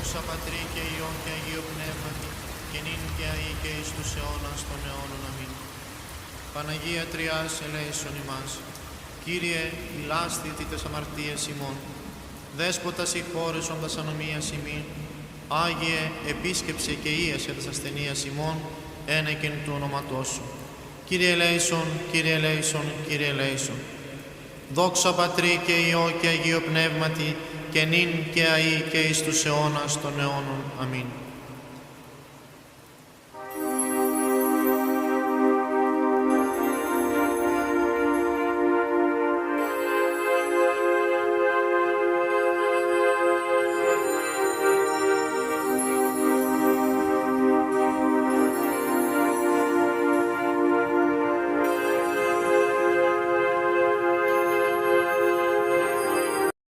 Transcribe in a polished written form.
Δόξα Πατρί και Υιό και Αγίο Πνεύματι, και νυν και αεί και εις τους αιώνας των αιώνων. Αμήν. Παναγία Τριάς, ελέησον ημάς. Κύριε, ηλάσθητη τες αμαρτίες ημών. Δέσποτας ηχώρεσον τας ανομίας ημίν. Άγιε, επίσκεψε και ίασε τας ασθενείας ημών, ένεκεν του ονόματός σου. Κύριε ελέησον, Κύριε ελέησον, Κύριε ελέησον. Δόξα Πατρί και Υιό και Αγίο Πνεύματι, και νυν και αεί και εις τους αιώνας των αιώνων. Αμήν.